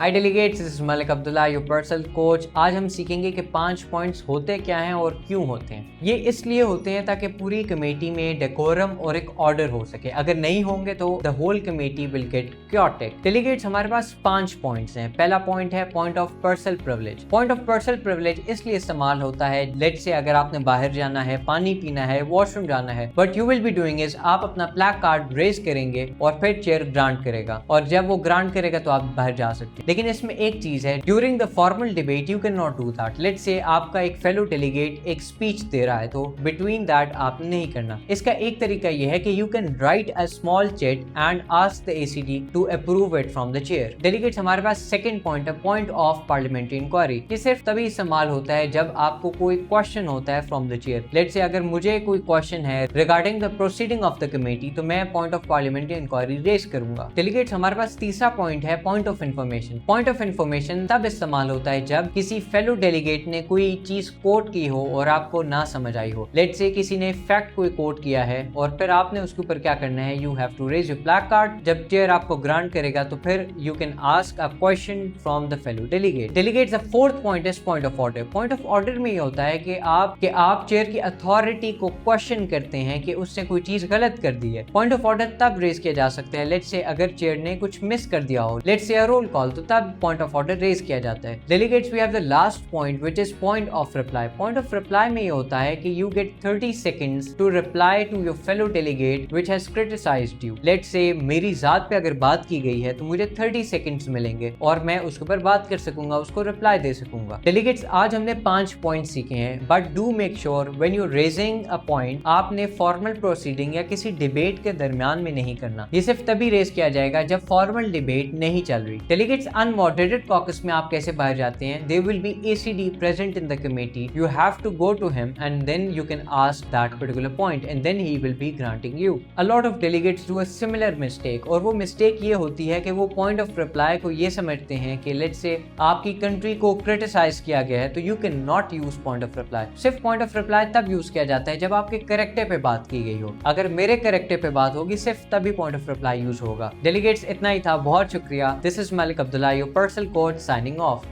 Hi delegates, this is Malik Abdullah, your personal coach. आज हम सीखेंगे कि 5 पॉइंट्स होते क्या हैं और क्यों होते हैं। ये इसलिए होते हैं ताकि पूरी कमेटी में डेकोरम और एक ऑर्डर हो सके। अगर नहीं होंगे तो the whole committee will get chaotic. Delegates, हमारे पास 5 पॉइंट्स हैं। पहला पॉइंट है point of personal privilege. Point of personal privilege इसलिए इस्तेमाल होता है, लेट्स से अगर आपने बाहर जाना है, पानी पीना है, वॉशरूम जाना है, but you will be doing is आप अपना प्लैक कार्ड रेज करेंगे और फिर चेयर ग्रांट करेगा, और जब वो ग्रांट करेगा तो आप बाहर जा सकते हैं। लेकिन इसमें एक चीज है, during the formal debate you can not do that. Let's say आपका एक फेलो डेलीगेट एक स्पीच दे रहा है, तो बिटवीन दैट आप नहीं करना। इसका एक तरीका यह है कि you can write a small chat and ask the ACD to approve it from the chair. Delegates, हमारे पास सेकंड पॉइंट है पॉइंट ऑफ पार्लियामेंट्री इंक्वायरी। ये सिर्फ तभी इस्तेमाल होता है जब आपको कोई क्वेश्चन होता है from the chair. Let's say अगर मुझे कोई क्वेश्चन है regarding the proceeding of the committee, तो मैं point of parliamentary inquiry raise करूंगा। डेलीगेट्स, हमारे पास तीसरा पॉइंट है point of information. Point of information तब इस्तेमाल होता है जब किसी फेलो डेलीगेट ने कोई चीज कोट की हो और आपको ना समझ आई हो। लेट्स से किसी ने फैक्ट कोई कोट किया है और फिर आपने उसके ऊपर क्या करना है, you have to raise your placard. जब चेयर आपको ग्रांट करेगा तो फिर you can ask a question from the fellow delegate. Delegates, the fourth point is point of order. Point of order में ये होता है कि आप चेयर की अथॉरिटी को क्वेश्चन करते हैं कि उसने कोई चीज गलत कर दी है। पॉइंट ऑफ ऑर्डर तब रेज किया जा सकता है, लेट्स से अगर चेयर ने कुछ मिस कर दिया हो, लेट्स से रोल कॉल, तो तब पॉइंट ऑफ ऑर्डर रेज किया जाता है। Delegates, we have the last point which is point of reply. Point of reply में ये होता है कि you get 30 seconds to reply to your fellow delegate which has criticised you. Let's say मेरी जात पे अगर बात की गई है तो मुझे 30 सेकंड्स मिलेंगे और मैं उसके ऊपर बात कर सकूंगा, उसको रिप्लाई दे सकूंगा। डेलीगेट्स, आज हमने 5 पॉइंट सीखे हैं, but do make sure when you raising a point आपने फॉर्मल प्रोसीडिंग या किसी डिबेट के दरमियान में नहीं करना। ये सिर्फ तभी रेज किया जाएगा जब फॉर्मल डिबेट नहीं चल रही। डेलीगेट्स, अनमॉडरेटेड कॉकस में आप कैसे बाहर जाते हैं? There will be ACD present in the committee. You have to go to him and then you can ask that particular point and then he will be granting you. A lot of delegates do a similar mistake, और वो mistake ये होती है कि वो point of reply को ये समझते हैं कि let's say आपकी country को criticize किया गया है तो you can not use point of reply। सिर्फ point of reply तब use किया जाता है जब आपके character पे बात की गई हो। अगर मेरे character पे बात होगी सिर्फ तभी point of reply use होगा। Delegates, इतना ही था, बहुत शुक्रिया। This is Malik Abdullah, your personal coach, signing off.